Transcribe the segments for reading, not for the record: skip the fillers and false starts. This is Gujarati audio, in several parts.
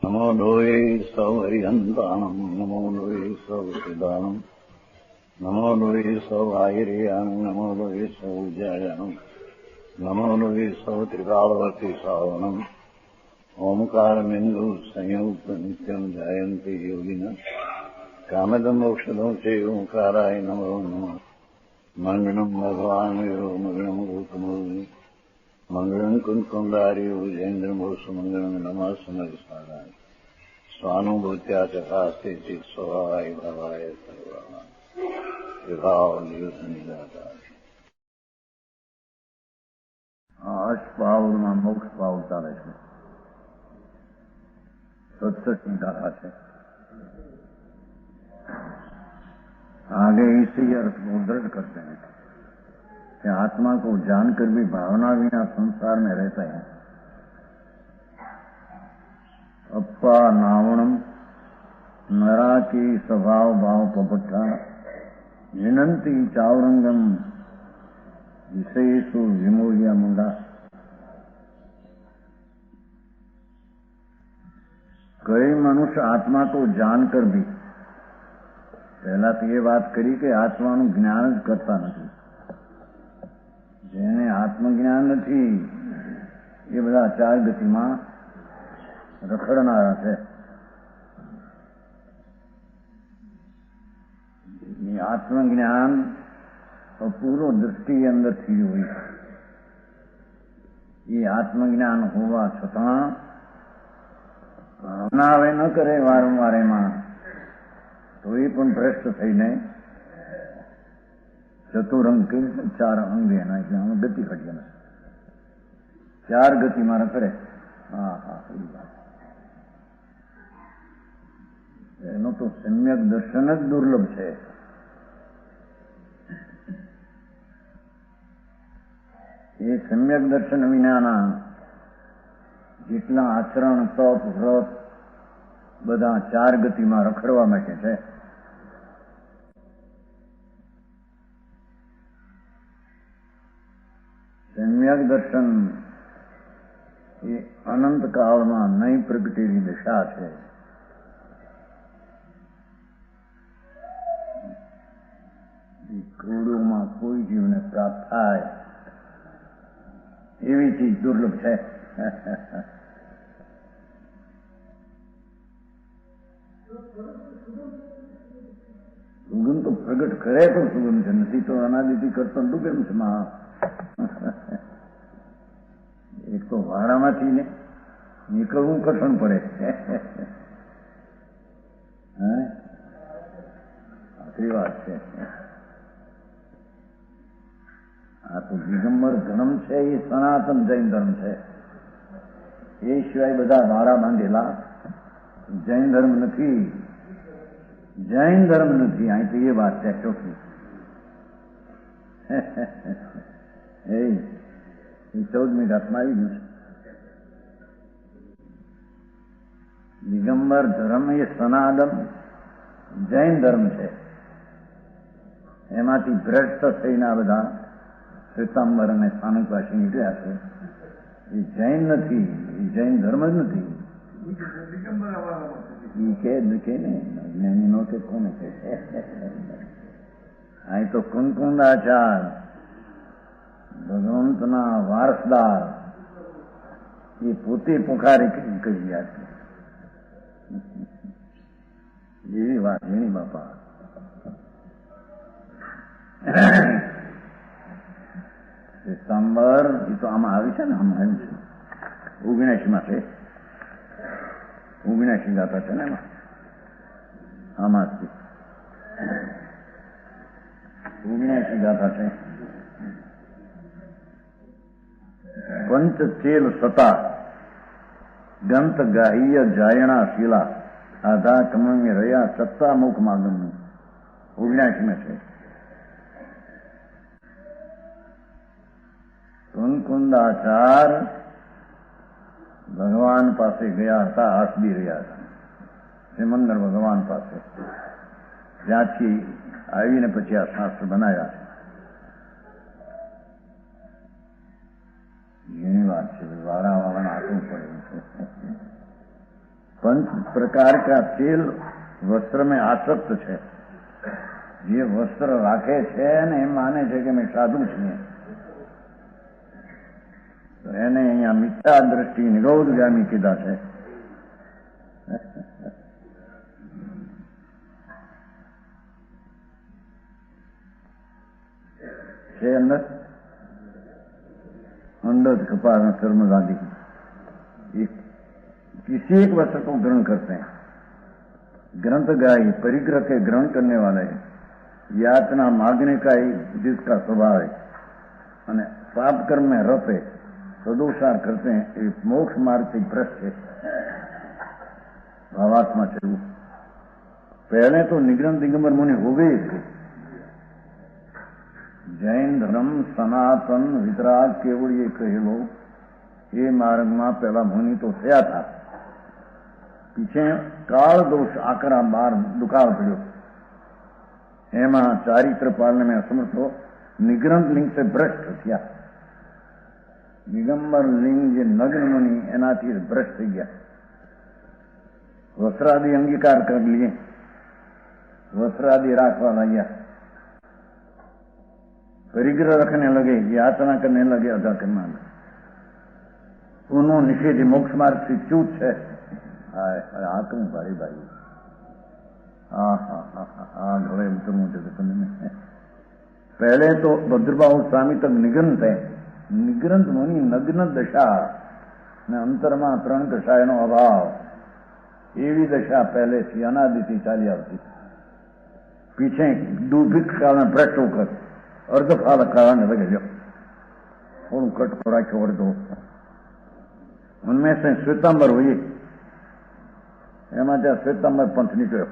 નમો લોહે સૌ હરિહંતાણમ નમો લોહે સૌ સિદ્ધાણમ નમો લોહે સૌ આહિર્યાણમ નમો લોહે સૌ જયાણમ નમો લોહે સૌ ત્રિકાળવર્તી શ્રાવણમ ઓમકારમિંદુ સંયુક્ત નિત્યમ જાયંતિ યોગિના કામદમ મોક્ષદમ છે ઓંકારાય નમો નમઃ મંગળમ ભગવાન વિરો મંગળમ ગૌતમોર્મિ મંગળમ કુંકુંડાર્યો જૈન્દ્રમોષ મંગળમ નમઃ સમર્થાય સ્વાનુભૂત્યા ચકાસ્તે ચિત સ્વભાવાય ભાવાય સર્વા વિભાવ નિદાતા અષ્ટભાવમાં મોક્ષ ભાવ ચાલે છે. सत्संग कहा है आगे इसी अर्थ को दृढ़ करते हैं कि आत्मा को जानकर भी भावना बिना संसार में रहते हैं. अप्पा नावणम नरा की स्वभाव भाव पपट्ठा विनंती चावरंगम विशेषु विमूल्य मुंडा. कई मनुष्य आत्मा को जानकर भी पहला तो ये बात करी कि आत्माનું જ્ઞાન જ કરતા નથી. જેને આત્મજ્ઞાન નથી એ બધા ચાર ગતિમાં રખડનારા છે. એ આત્મજ્ઞાન અપૂર્વ દૃષ્ટિ અંદરથી હોય. એ આત્મજ્ઞાન હોવા છતાં ભાવના હવે ન કરે વારંવાર એમાં તો એ પણ ભ્રષ્ટ થઈને ચતુરંગ કે ચાર અંગ એના એટલે આમાં ગતિ ઘટી નથી. ચાર ગતિમાં રખડે. હા હા એ વાત એનું તો સમ્યક દર્શન જ દુર્લભ છે. એ સમ્યક દર્શન વિનાના જેટલા આચરણ તપ વ્રત બધા ચાર ગતિમાં રખડવા માટે છે. સમ્યક દર્શન એ અનંત કાળમાં નહીં પ્રગટેલી દશા છે. કરોડોમાં કોઈ જીવને પ્રાપ્ત થાય એવી ચીજ દુર્લભ છે. સુગમ તો પ્રગટ કરે તો સુગમ છે, નથી તો અનાદિથી કરતો તું કેમ છે? એક તો વાડામાંથી ને નીકળવું કઠણ પડે. આખરી વાત છે. આ તો દિગંબર ધર્મ છે એ સનાતન જૈન ધર્મ છે. એ સિવાય બધા વાડા બાંધેલા જૈન ધર્મ નથી. જૈન ધર્મ નથી. અહીં તો એ વાત છે ચોખ્ખી. એ 14મી રાતમાં આવી ગયું છે. દિગંબર ધર્મ એ સનાતન જૈન ધર્મ છે. એમાંથી ભ્રષ્ટ થઈને આ બધા શ્વેતાંબર અને સ્થાનકવાસી નીકળ્યા છે. એ જૈન નથી. એ જૈન ધર્મ જ નથી. એ કે ને જ્ઞાની નો કે કોને કે અહીં તો કુંકુંદાચાર ભગવંતના વારસદાર એ પોતે પુખારી કરી ગયા છે. એવી વાત એની બાપા. શ્વેતાંબર એ તો આમાં આવી છે ને. આમાં આવ્યું છે 79માં છે. 79 ગાતા છે ને એમાં. આમાં 79 ગાતા છે. પંચચેલ સતા ગંત ગાહ્ય જાયણા શીલા આધા કમંગ રહ્યા સત્તા મુખ માગમનું 79માં છે. કુંકુંદાચાર ભગવાન પાસે ગયા હતા. આસદી રહ્યા હતા સિમંદર ભગવાન પાસે. ત્યાંથી આવીને પછી આ શાસ્ત્ર બનાવ્યા છે. એની વાત છે. વાળા વાળાને આપવું પડે. पंच प्रकार का तेल वस्त्र में आसक्त है। જે વસ્ત્ર રાખે છે ને એમ માને છે કે મેં સાધુ છીએ, તો એને અહીંયા મિથ્યા દ્રષ્ટિ નિરોધગામી કીધા છે. છે અંદર अंडज कपाल कर्म आदि किसी एक वस्त्र को ग्रहण करते हैं. ग्रंथ गाय परिग्रह के ग्रहण करने वाले हैं. यातना मांगने का ही जिसका स्वभाव है અને पाप कर्म में रत है, सदोषार करते हैं, ये मोक्ष मार्ग से भ्रष्ट है. भावात्मा चलू पहले तो निग्रंथ दिगंबर मुनि हो गए थे. જૈન ધર્મ સનાતન વિતરાગ કેવળ એ કહેલો એ માર્ગમાં પેલા મુનિ તો થયા હતા. પીછે કાળ દોષ આકરા બાર દુકાળ પડ્યો. એમાં ચારિત્ર પાલન में असमर्थो નિગ્રંથ લિંગ से ભ્રષ્ટ થયા. દિગંબર લિંગ જે નગ્ન મુનિ એનાથી ભ્રષ્ટ થઈ ગયા. વસ્ત્રાદિ અંગીકાર કરી લીએ, वस्त्रादि राखवा लग्या, परिग्रह रखने लगे, यातना करने लगे, अदा करना लगे. उन्होंने निषेध मोक्ष मार्ग से च्यूत है. आकम भाई भाई घोड़े उतरવું છે તમને. पहले तो भद्रबाहु स्वामी तक निग्रंथ है. निग्रंथ मुनि नग्न दशा ने अंतरमा त्रण कषायનો अभाव એવી દશા પહેલેથી અનાદિથી ચાલી આવતી. पीछे दुर्भिक्ष काल में भ्रष्ट होकर अर्धफाल कारण लगे जो थोड़ा कट थोड़ा छोड़ दो. उनमें से श्वेतांबर हुई, एमा ત્યાં શ્વેતાંબર पंथ નીકળ્યો.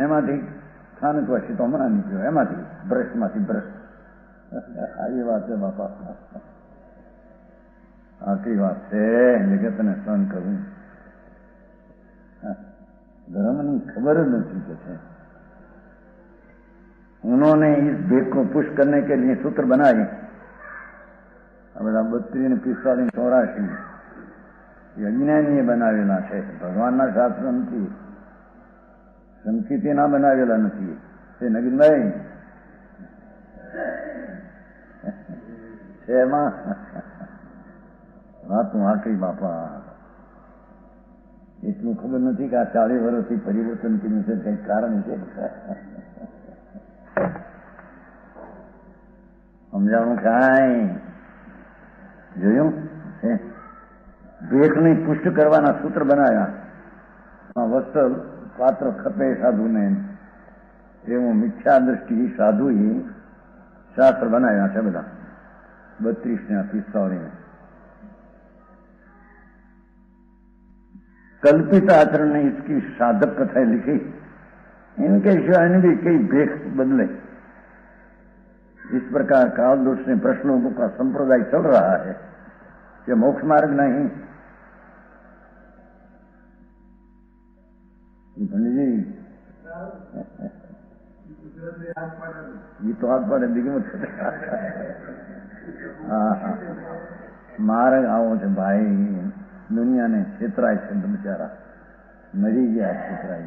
એમાંથી સ્થાનકવાસી તો હમણાં નીકળ્યો, એમાંથી ભ્રષ્ટમાંથી ભ્રષ્ટ. આવી વાત છે બાપા, આખી વાત છે. જગતને સહન કરવું, धर्म की खबर नहीं है. उन्होंने इस भेद को पुष्ट करने के लिए सूत्र बनाए. अब 32 ने 45 84 यज्ञानी बनावेला है. भगवानना शास्त्र નથી, સંકિતેના બનાવેલા નથી. તે નગીનભાઈ છે એમાં વાતું આખરી બાપા. એટલું ખબર નથી કે આ 40 વર્ષથી પરિવર્તન કર્યું છે, કંઈક કારણ છે. સમજાણું કાંઈ જોયું છે? ભેખને પુષ્ટ કરવાના સૂત્ર બનાવ્યા. વસ્ત્ર પાત્ર ખપે સાધુને એવું મિથ્યા દ્રષ્ટિ સાધુ શાસ્ત્ર બનાવ્યા છે બધા 32 ને 45. कल्पित आचरण ने इसकी साधक कथाएं लिखी. इनके शिवाय भी कई भेख बदले. इस प्रकार काल दोष ने प्रश्नों का संप्रदाय चल रहा है कि मोक्ष मार्ग नहीं. जी ये तो हाथ पाड़े दिग्मत मार्ग आओ છે ભાઈ. दुनिया ने छेतराय से बेचारा मरी गया. छेतराय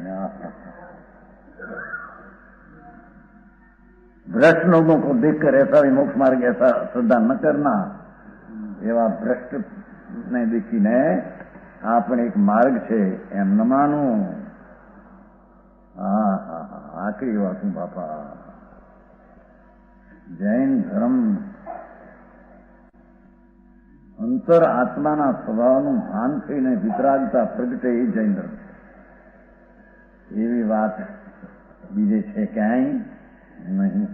भ्रष्ट लोगों को देखकर ऐसा भी मोक्ष मार्ग ऐसा श्रद्धा न करना. एवा भ्रष्ट ने देखी ने आपने एक मार्ग છે એમ ન માનું. આખરી વાત બાપા. જૈન ધર્મ અંતર આત્માના સ્વભાવનું ભાન થઈને વિતરાગતા પ્રગટે એ જૈન ધર્મ છે. એવી વાત બીજે છે ક્યાંય नहीं.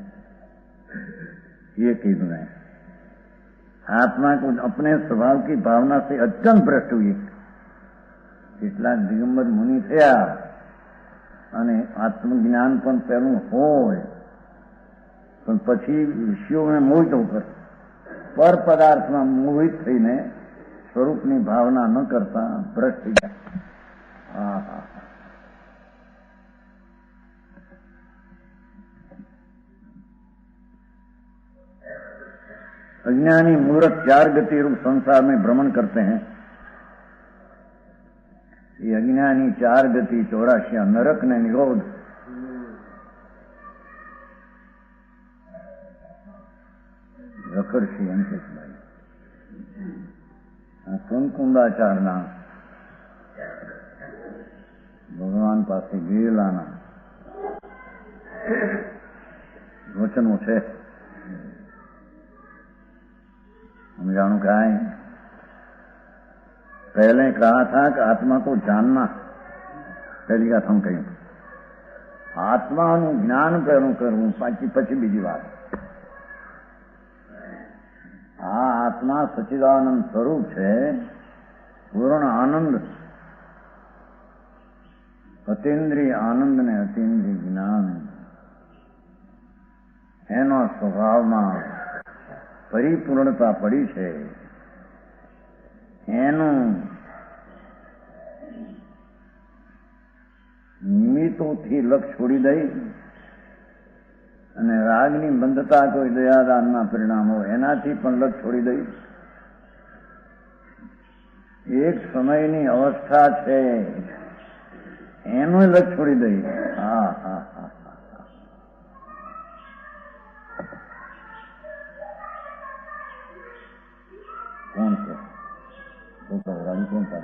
ये कीधु है. आत्मा को अपने स्वभाव की भावना से अत्यंत भ्रष्ट हुई. કેટલાક દિગંબર મુનિ થયા અને આત્મજ્ઞાન પણ પહેલું હોય, પણ પછી વિષયોને મોહિત હોકર પર પદાર્થમાં મોહિત થઈને સ્વરૂપની ભાવના ન કરતા ભ્રષ્ટ થઈ જાય. अज्ञानी मूर्ख 4 गति रूप संसार में भ्रमण करते हैं। ये अज्ञानी 4 गति 84 नरक ने निरोध રખડશી અંકેશભાઈ આ કુંકુંદાચારના ભગવાન પાસે ગયેલાના વચનો છે। हम जानू क्या है, पहले कहा था कि आत्मा को जानना, पहली बात हम कही आत्मा ज्ञान पहलू करવું પછી બીજી વાત। આ આત્મા સચ્ચિદાનંદ સ્વરૂપ છે, પૂર્ણ આનંદ, અતિન્દ્રિય આનંદ ને અતિન્દ્રિય જ્ઞાન એનો સ્વભાવમાં પરિપૂર્ણતા પડી છે। એનું નિમિત્તોથી લક્ષ છોડી દઈ અને રાગની બંધતા કોઈ દયાદાનના પરિણામો એનાથી પણ લક્ષ છોડી દઈ એક સમયની અવસ્થા છે એનું લક્ષ છોડી દઈ। હા હા હા कौन से तो रानी कौन सा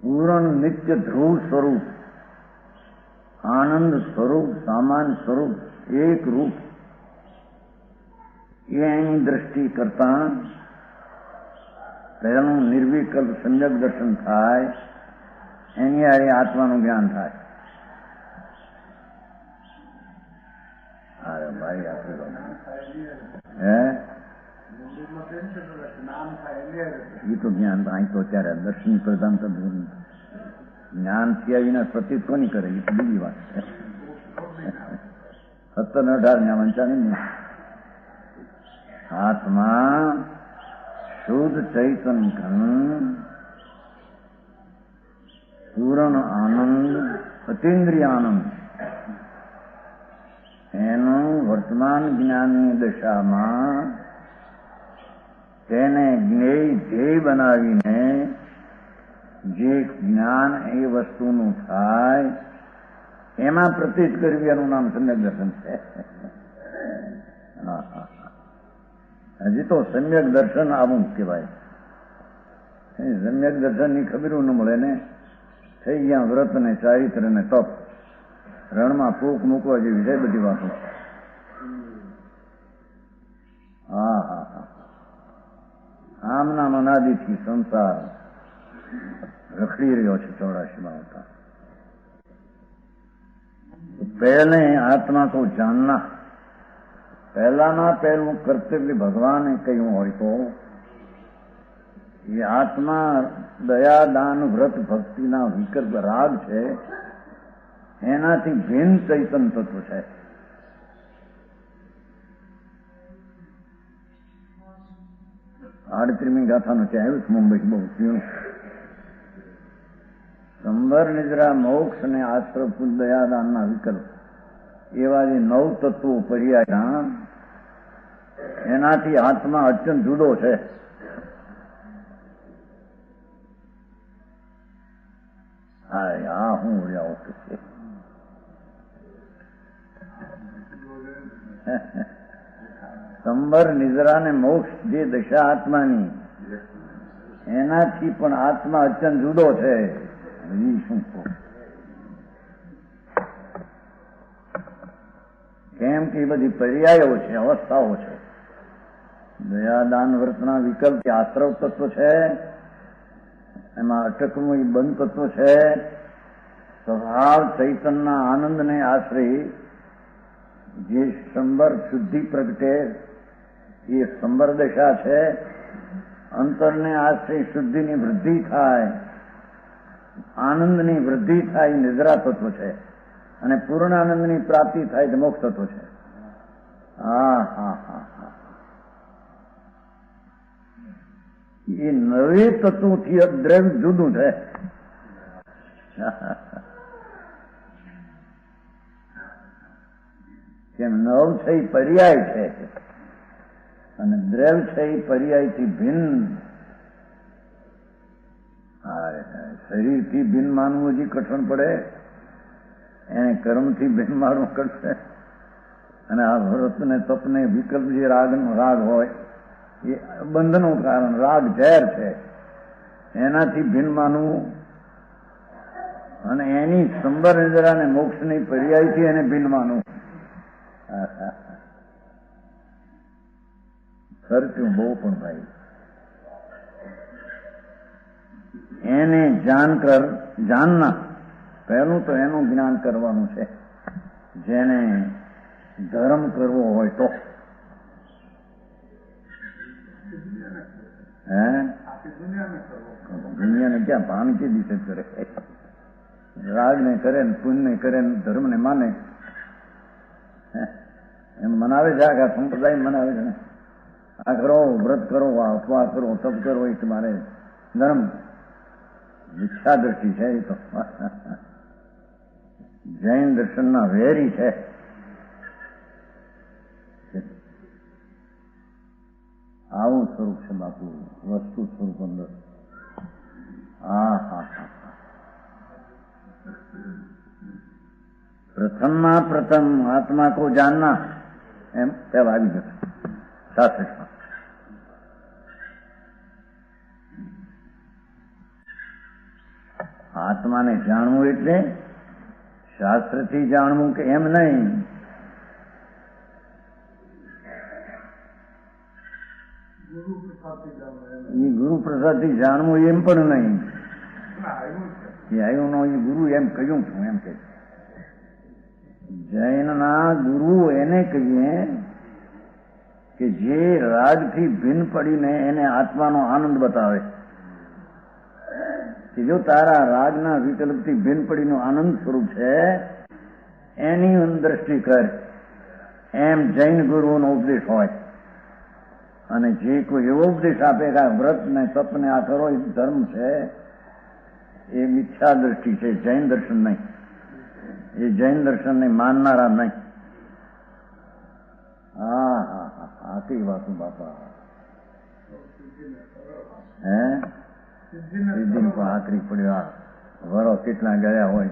पूर्ण नित्य ध्रुव स्वरूप आनंद स्वरूप सामान्य स्वरूप एक रूप ये एनी दृष्टि करता पहलू निर्विकल्प सम्यक दर्शन थाय એની હારે આત્માનું જ્ઞાન થાય। અરે ભાઈ આપણે એ તો જ્ઞાન અહીં તો અત્યારે દર્શન પ્રધાન તો જ્ઞાન થયા વિના પ્રતીત કોની કરે એ તો બીજી વાત છે। 17 18 વંચાની આત્મા શુદ્ધ ચૈતન ઘન પૂર્ણ આનંદ અતિન્દ્રિય આનંદ એનું વર્તમાન જ્ઞાનની દશામાં તેને જ્ઞેય ધ્યેય બનાવીને જે જ્ઞાન એ વસ્તુનું થાય એમાં પ્રતીત કરવી એનું નામ સમ્યક દર્શન છે। હજી તો સમ્યક દર્શન આવું કહેવાય। સમ્યક દર્શનની ખબરું ન મળે ને થઈ ગયા વ્રત ને ચારિત્ર ને તપ રણમાં ફૂંક મૂકવા જેવી છે બધી વાતો। હા હા હા આમના અનાદિથી સંસાર રખડી રહ્યો છે 84 આવતા। पहले आत्मा को जानना पहलाना पहलू कर्तव्य भगवाने कहूं हो तो ये आत्मा दया दान व्रत भक्ति ना विकल्प राग है एनाथी भिन्न चैतन तत्व है। 38મી ગાથાનું છે આવ્યું મુંબઈ બહુ થયું સંબર નિદ્રા મોક્ષ ને આશ્રય પુલ દયાદાનના વિકલ્પ એવા જે 9 તત્વો પર્યાય એનાથી આત્મા અત્યંત જુદો છે। હા હું ઓળ્યા સંબર નિદ્રા ને મોક્ષ જે દશા આત્માની એનાથી પણ આત્મા અત્યંત જુદો છે। શું કેમ કે એ બધી પર્યાયો છે અવસ્થાઓ છે। દયાદાન વ્રતના વિકલ્પ આશ્રવ તત્વ છે એમાં અટકવું એ બંધ તત્વ છે। સ્વભાવ ચૈતનના આનંદને આશ્રય જે સંબર શુદ્ધિ પ્રગટે એ સંબર દશા છે। અંતરને આશ્રય શુદ્ધિની વૃદ્ધિ થાય આનંદની વૃદ્ધિ થાય નિદ્રા તત્વ છે અને પૂર્ણ આનંદની પ્રાપ્તિ થાય તે મોક્ષ તત્વ છે। હા હા હા હા એ નવે તત્વોથી દ્રવ્ય જુદું છે। કેમ નવ છે એ પર્યાય છે અને દ્રવ છે એ પર્યાયથી ભિન્ન. શરીરથી ભિન્ન માનવું હજી કઠણ પડે, એને કર્મથી ભિન્ન માનવું કરશે. અને આ વ્રત ને તપ ને વિકલ્પ જે રાગનો રાગ હોય એ બંધનું કારણ, રાગ ઝેર છે, એનાથી ભિન્ન માનવું અને એની સંબર નિદ્રા અને મોક્ષની પર્યાયથી એને ભિન્ન માનવું. ખર્ચું બહુ પણ ભાઈ. એને જાણના પહેલું તો એનું જ્ઞાન કરવાનું છે. જેને ધર્મ કરવો હોય તો દુનિયાને ક્યાં ભાન કે દિશે કરે. રાગ ને કરે ને પુણ્ય ને કરે ને ધર્મ ને માને એમ મનાવે છે. આખા સંપ્રદાય મનાવે છે ને આ કરો, વ્રત કરો, ઉપવાસ કરો, તપ કરો, એ તમારે ધર્મ. મિથ્યા દ્રષ્ટિ છે એ તો. જૈન દર્શનના વેરી છે. આવું સ્વરૂપ છે બાપુ, વસ્તુ સ્વરૂપ અંદર. હા હા હા. પ્રથમમાં પ્રથમ આત્મા કો જાનના એમ પેલા આવી જશે શાસ્ત્રમાં. આત્માને જાણવું એટલે શાસ્ત્રથી જાણવું કે એમ નહીં. એ ગુરુ પ્રસાદથી જાણવું એમ પણ નહીં. એ આવ્યું નો એ ગુરુ એમ કહ્યું છું એમ કે જૈનના ગુરુ એને કહીએ કે જે રાગથી ભિન્ન પડીને એને આત્માનો આનંદ બતાવે. કે જો તારા રાગના વિકલ્પથી ભિન્ન પડીનો આનંદ સ્વરૂપ છે એની દ્રષ્ટિ કર, એમ જૈન ગુરુઓનો ઉપદેશ હોય. અને જે કોઈ એવો ઉપદેશ આપે કે વ્રત ને તપ ને આ કરો એ ધર્મ છે, એ મિથ્યા દ્રષ્ટિ છે, જૈન દર્શન નહીં. એ જૈન દર્શનને માનનારા નહીં. હા હા હા, આખી વાતું બાપા. હે સિદ્ધિ પણ આકરી પડ્યો. વરો કેટલા ગયા હોય.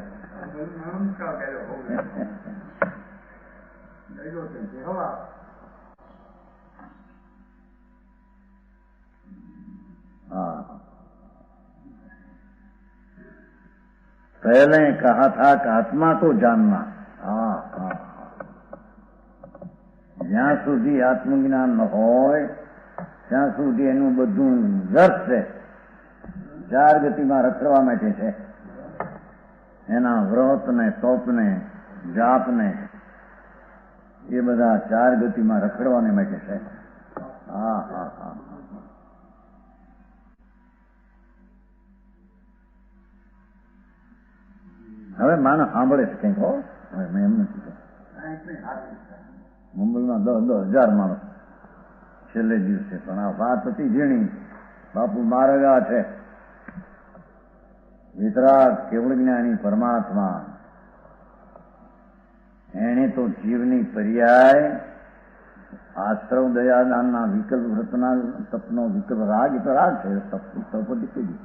हाँ, पहले कहा था कि आत्मा को जानना. हाँ हाँ, જ્યાં સુધી આત્મજ્ઞાન ન હોય ત્યાં સુધી એનું બધું વ્યર્થ છે. ચાર ગતિમાં રખડવા માટે છે. એના વ્રત ને તપ ને જાપ ને એ બધા ચાર ગતિમાં રખડવાને માટે છે. હા હા હા. હવે માનો સાંભળે છે કંઈક. હો મેં એમ નથી. મુંબઈમાં 10,000 માણસ છેલ્લે દિવસે. પણ આ વાત હતી ઝીણી. બાપુ માર્ગા છે. વિતરાગ કેવળ જ્ઞાની પરમાત્મા. એને તો જીવની પર્યાય આશ્રવ દયાદાનના વિકલ્પ વ્રતના તપનો વિકલ્પ રાગ તો રાગ છે. તપ કીધી.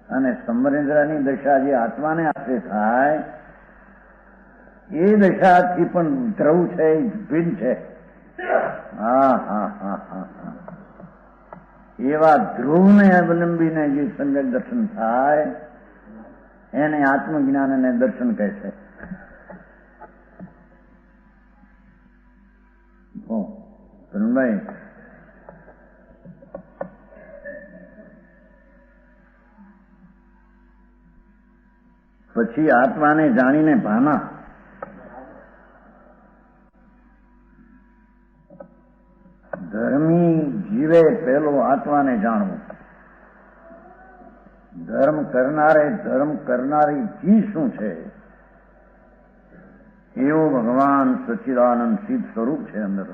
અને સંબરેન્દ્રની દશા જે આત્માને આશ્રય થાય એ દશાથી પણ દ્રવ છે, ભિન્ન છે. હા હા હા હા હા. એવા ધ્રુવને અવલંબીને જે સમ્યક દર્શન થાય એને આત્મજ્ઞાન અને દર્શન કહે છે. ભાઈ પછી આત્માને જાણીને ભાના. ધર્મી જીવે પેલો આત્માને જાણવું. ધર્મ કરનારી જી શું છે એવો ભગવાન સચ્ચિદાનંદ સિદ્ધ સ્વરૂપ છે અંદર.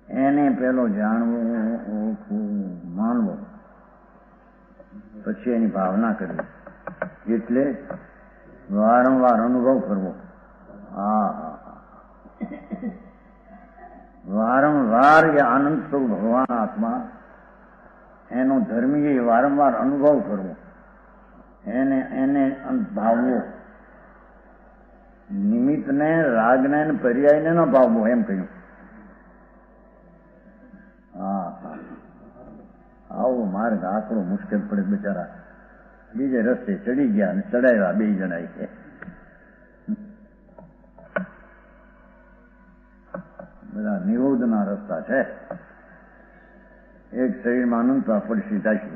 એને પેલો જાણવું, ઓળખવું, માનવું, પછી એની ભાવના કરવી. એટલે વારંવાર અનુભવ કરવો. હા, વારંવાર એ આનંદ સ્વરૂપ ભગવાન આત્મા એનો ધર્મીએ વારંવાર અનુભવ કરવો, એને ભાવવો. નિમિત્તને, રાગને, પર્યાયને ન ભાવવો, એમ કહ્યું. હા, આવો માર્ગ આકડો મુશ્કેલ પડે બિચારા. બીજે રસ્તે ચડી ગયા અને ચડાવ્યા બે જણા છે. બધા નિરોધના રસ્તા છે. એક શરીરમાં અનંતતા પડશે ચાશું.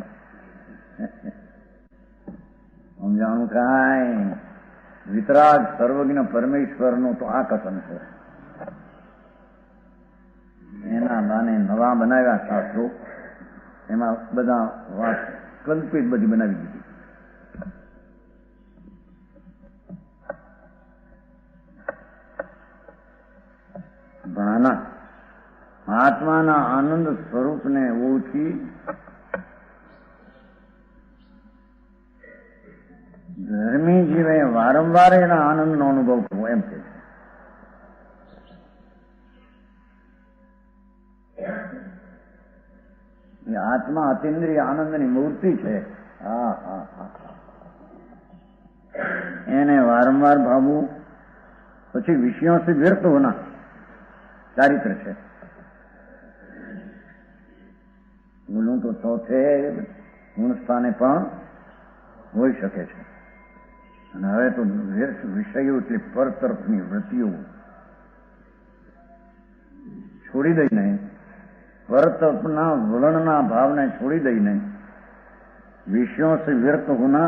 સમજાણું કાંઈ વિતરાગ સર્વજ્ઞ પરમેશ્વરનું તો આ કથન છે. એના બાને નવા બનાવ્યા શાસ્ત્રો, એમાં બધા વાત કલ્પિત બધી બનાવી દીધી. ભાના આત્માના આનંદ સ્વરૂપને ઓળખી ધર્મી જીવે વારંવાર એના આનંદનો અનુભવ કરવો, એમ કે છે. આત્મા અતિન્દ્રિય આનંદની મૂર્તિ છે. હા, હા, હા. એને વારંવાર ભાવવું. પછી વિષયોથી વ્યર્થ હોના ચારિત્ર છે. બોલું તો ચોથે ગુણ સ્થાને પણ હોઈ શકે છે. અને હવે તો વિષયો એટલે પર તરફની વૃત્તિઓ છોડી દઈને, પરતરફના વલણના ભાવને છોડી દઈને વિષયો से व्यर्थ होना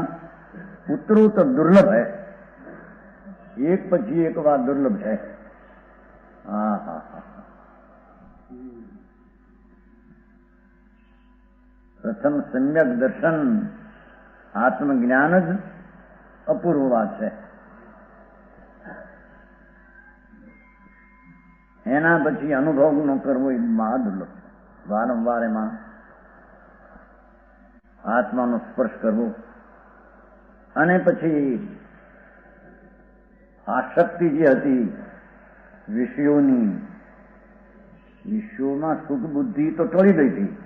उत्तरोत्तर दुर्लभ है. एक પછી એક વાર दुर्लभ है. હા, હા, હા. પ્રથમ સમ્યક દર્શન આત્મજ્ઞાન જ અપૂર્વ વાત છે. એના પછી અનુભવ ન કરવો એ મહાદુર્લભ છે. વારંવાર એમાં આત્માનો સ્પર્શ કરવો. અને પછી આસક્તિ જે હતી વિષયોની, વિષયોમાં સુખ બુદ્ધિ તો ટળી ગઈ હતી.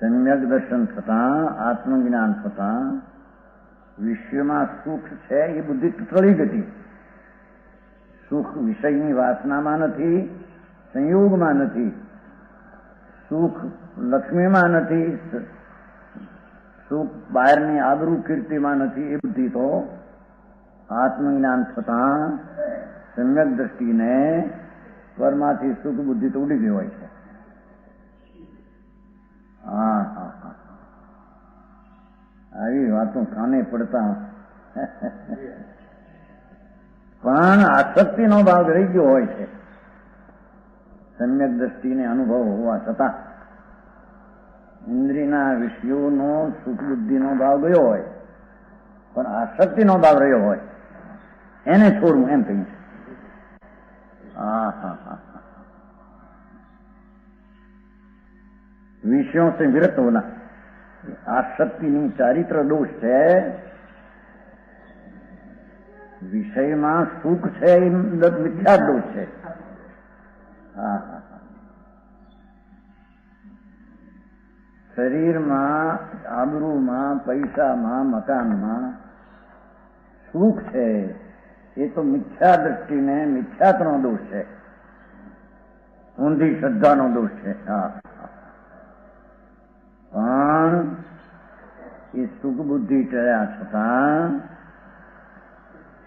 સમ્યક દર્શન થતાં, આત્મજ્ઞાન થતાં વિષયમાં સુખ છે એ બુદ્ધિ ટળી ગઈ. સુખ વિષયની વાસનામાં નથી, સંયોગમાં નથી. સુખ લક્ષ્મીમાં નથી, સુખ બહારની આબરૂ કીર્તિમાં નથી. એ બુદ્ધિ તો આત્મજ્ઞાન થતાં સમ્યક દ્રષ્ટિને પરમાંથી સુખ બુદ્ધિ તો ઉડી ગઈ હોય છે. હા, હા, હા. આવી વાતો કાને પડતા પણ આસક્તિનો ભાગ રહી ગયો હોય છે. સમ્યક દ્રષ્ટિને અનુભવ હોવા છતાં ઇન્દ્રિયના વિષયોનો સુખ બુદ્ધિનો ભાવ ગયો હોય, પણ આસક્તિનો ભાવ રહ્યો હોય, એને છોડવું, એમ કહ્યું છે. હા, હા, હા. વિષયો से विरत होना આસક્તિની ચારિત્ર દોષ છે. વિષયમાં સુખ છે એ મિથ્યા દોષ છે. હા, હા, હા. શરીરમાં, આબરૂમાં, પૈસામાં, મકાનમાં સુખ છે એ તો મિથ્યા દ્રષ્ટિને મિથ્યાત્વનો દોષ છે, ઊંધી શ્રદ્ધાનો દોષ છે. હા, પણ એ સુખ બુદ્ધિ ટળ્યા છતાં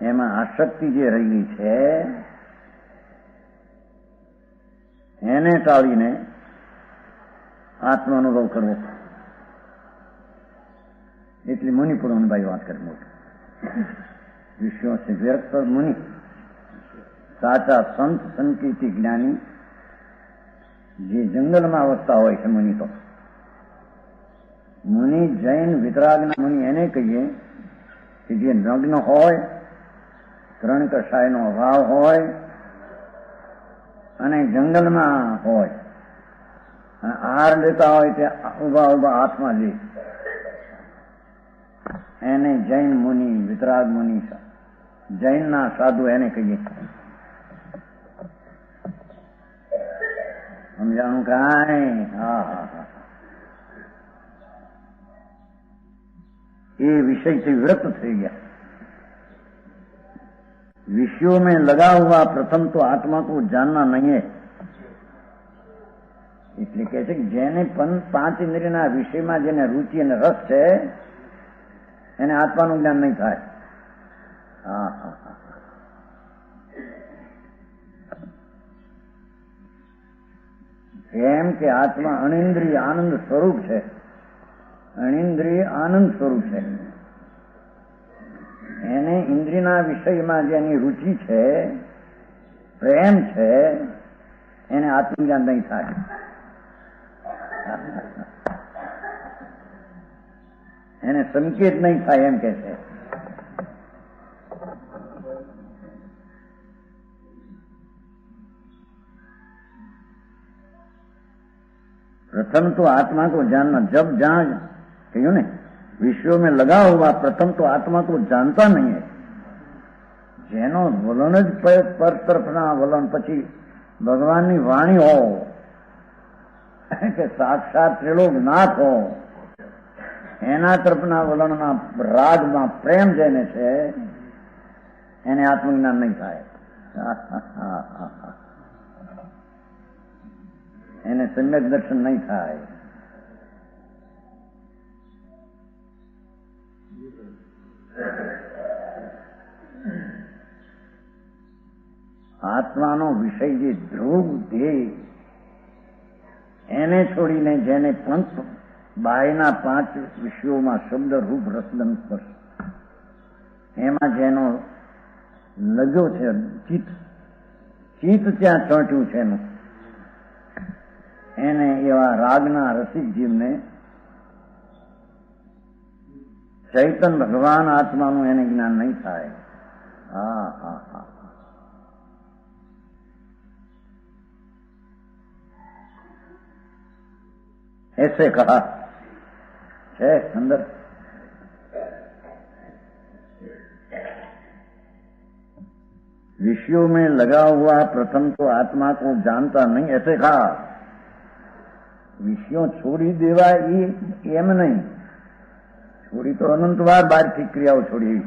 એમાં આસક્તિ જે રહી છે એને ટાળીને આત્મ અનુભવ કરવો. એટલી મુનિ પુરાણભાઈ વાત કરે મોટી. વિષયો છે વ્યર્થ મુનિ, સાચા સંત સંકીર્તિ જ્ઞાની જે જંગલમાં વસતા હોય છે મુનિ. તો મુનિ જૈન વિતરાગના મુનિ એને કહીએ કે જે નગ્ન હોય, ત્રણ કષાયનો અભાવ હોય અને જંગલમાં હોય અને આહાર લેતા હોય તે ઉભા ઉભા હાથમાં લે. એને જૈન મુનિ, વિતરાગ મુનિ, જૈનના સાધુ એને કહીએ. સમજાણું કાંઈ? હા હા હા. ये विषय से विरक्त થઈ ગયા. विषयों में लगा हुआ प्रथम तो आत्मा को जानना नहीं है. એટલે કહે છે કે જેને પાંચ ઇન્દ્રિયના વિષયમાં જેને રુચિ અને રસ છે એને આત્માનું જ્ઞાન નહીં થાય. હા હા હા. એમ કે આત્મા અનિન્દ્રિય આનંદ સ્વરૂપ છે. અનિન્દ્રિય આનંદ સ્વરૂપ છે. એને ઇન્દ્રિયના વિષયમાં જેની રુચિ છે, પ્રેમ છે, એને આત્મજ્ઞાન નહીં થાય. એને સંકેત નહીં થાય એમ કે છે. प्रथम तो आत्मा को जानना. जब जहां क्यों ने विषयों में लगा हुआ प्रथम तो आत्मा को जानता नहीं है. જેનો વલણ જ પર તરફના વલણ, પછી ભગવાનની વાણી હો કે સાક્ષાત ત્રિલોકનાથ હો, એના તરફના વલણના રાગમાં પ્રેમ જેને છે એને આત્મજ્ઞાન નહીં થાય. એને સમ્યક દર્શન નહીં થાય. આત્માનો વિષય જે ધ્રુવ ધ્યેય એને છોડીને જેને પંચ બાયના 5 વિષયોમાં શબ્દ, રૂપ, રસગંધ, સ્પર્શ એમાં જેનો લગ્યો છે, ચિત્ત ત્યાં ચોંટ્યું છે એનું, એને એવા રાગના રસિક જીવને ચૈતન ભગવાન આત્માનું એને જ્ઞાન નહીં થાય. હા હા હા. ऐसे कहा है अंदर. विषयों में लगा हुआ प्रथम तो आत्मा को जानता नहीं, ऐसे कहा. विषयों छोड़ी देवा एम नहीं. छोड़ी तो अनंत વાર બહારથી ક્રિયાઓ છોડી,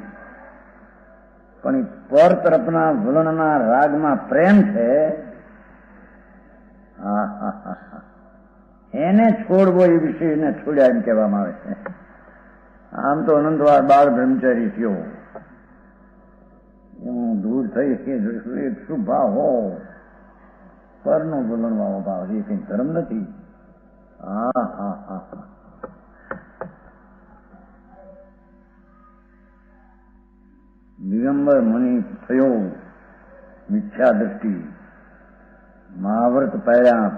પણ પર તરફના વલણના રાગમાં પ્રેમ છે. હા હા હા. એને છોડવો એ વિષયને છોડ્યા એમ કહેવામાં આવે છે. આમ તો અનંતવાર બાળ બ્રહ્મચારી થયો, હું દૂર થઈ શું ભાવ હો, પરનો વલણવાળો ભાવ, એ કઈ ધર્મ નથી. હા હા હા. દિગંબર મુનિ થયો, મિથ્યા દ્રષ્ટિ, મહાવ્રત પાડ્યા,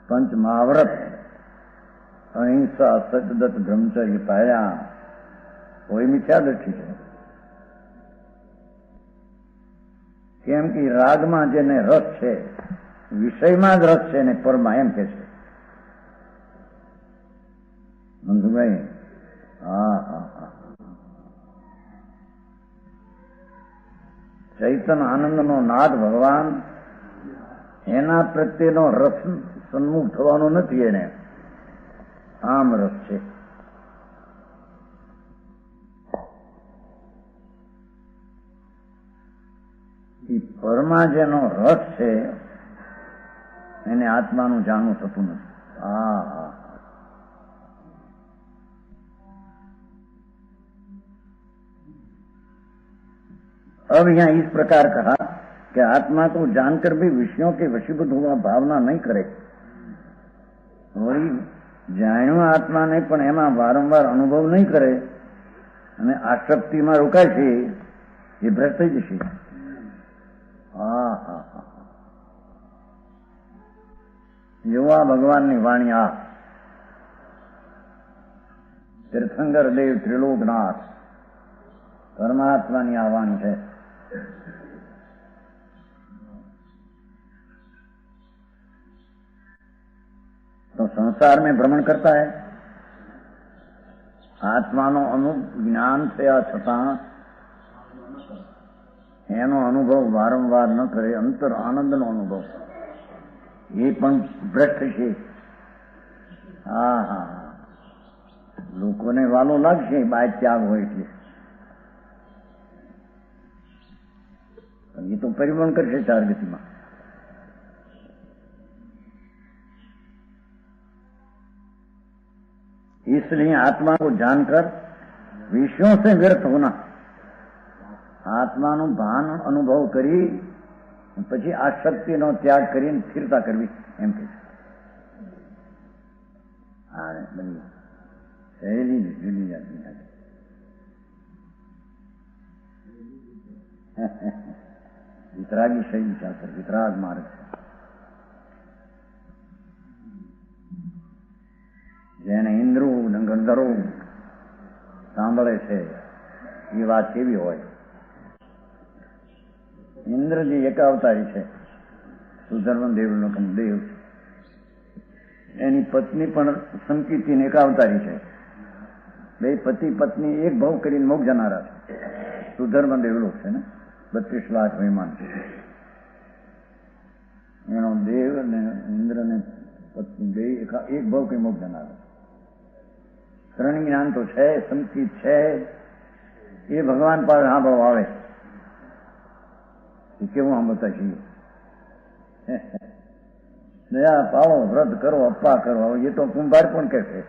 પંચ મહાવ્રત, અહિંસા, સતદત્ત, બ્રહ્મચર્ય પાડ્યા, કોઈ મિથ્યા દ્રષ્ટિ છે. કેમ કે રાગમાં જેને રસ છે, વિષયમાં જ રસ છે ને પરમાં, એમ કે છે મંજુભાઈ. હા હા હા. ચૈતન આનંદનો નાદ ભગવાન, એના પ્રત્યેનો રસ સન્મુખ થવાનો નથી. એને આમ રસ છે. એ પરમાં જેનો રસ છે એને આત્માનું જાણવું થતું નથી. હા હા. अब यहाँ इस प्रकार कहा कि आत्मा को जानकर भी विषयों के वशीभूत हुआ भावना नहीं करे. वही જાણ્યું આત્માને પણ એમાં વારંવાર અનુભવ નહીં કરે અને આસક્તિમાં રોકાય છે, એ ભ્રષ્ટ થઈ જશે. હા હા હા. જેવા ભગવાનની વાણી આ તીર્થંકર દેવ ત્રિલોકનાથ परमात्मा ની આ વાણી છે. तो संसार में भ्रमण करता है, આત્માનો જ્ઞાન થયા છતાં એનો અનુભવ વારંવાર ન કરે, અંતર આનંદનો અનુભવ, એ પણ ભ્રષ્ટ છે. હા હા, લોકોને વાલો લાગશે બાય ત્યાગ હોય એટલે, ये तो परिवहन करके चार गति में इसलिए आत्मा को जानकर विषयों से व्यर्थ होना, આત્માનું ભાન અનુભવ કરી પછી આસક્તિનો ત્યાગ કરીને સ્થિરતા કરવી એમ કે છે. હા, બની સહેલી જુદી જાતની વિતરાગી શૈલી ચાલશે, વિતરાગ માર્ગ છે. જેને ઇન્દ્રો ગંધર્વો સાંભળે છે એ વાત કેવી હોય. ઇન્દ્રજી એકાવતારી છે, સુધર્મન દેવનો દેવ, એની પત્ની પણ સંકીર્તિને એકાવતારી છે. બે પતિ પત્ની એક ભાવ કરીને મોક્ષ જનારા છે. સુધર્મન દેવલો છે ને, 32 લાખ વિમાન એનો દેવ ને ઇન્દ્ર ને પત્ની બે એક ભાવ કઈ મોક્ષ જનારા. ત્રણ જ્ઞાન તો છે, સંકિત છે, એ ભગવાન પાસે સાંભળવા આવે એ કેવું સાંભળતા છીએ. દયા પાવો, વ્રત કરો, અપ્પા કરો, એ તો કુંભાર પણ કે છે.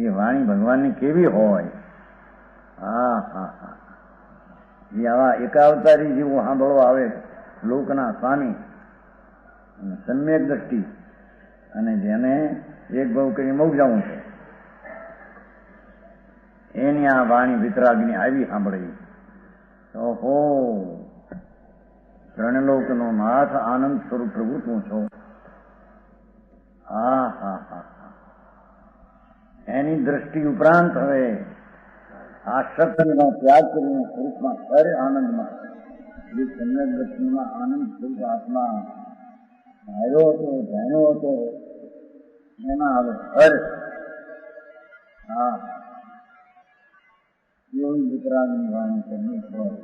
એ વાણી ભગવાનની કેવી હોય. હા હા હા, એ આવા એકાવતારી જેવું સાંભળવા આવે, લોકના સ્વામી, સમ્યક દ્રષ્ટિ, અને જેને એક ભાવ કરી મોક્ષ જવું છે, એની આ વાણી વિતરાગની આવી સાંભળી. ઓહો, ત્રણલોકનો નાથ આનંદ સ્વરૂપ પ્રભુ તું છો. હા હા હા, એની દ્રષ્ટિ ઉપરાંત હવે આસક્તિનો ત્યાગ કરીને સ્વરૂપમાં હર આનંદમાં, જે સમ્યક દ્રષ્ટિમાં આનંદ સ્વરૂપ આત્મા આવ્યો હતો, જાણ્યો હતો, એના હવે હર. હા, એવી વિતરાગની વાણી કરવી હોય.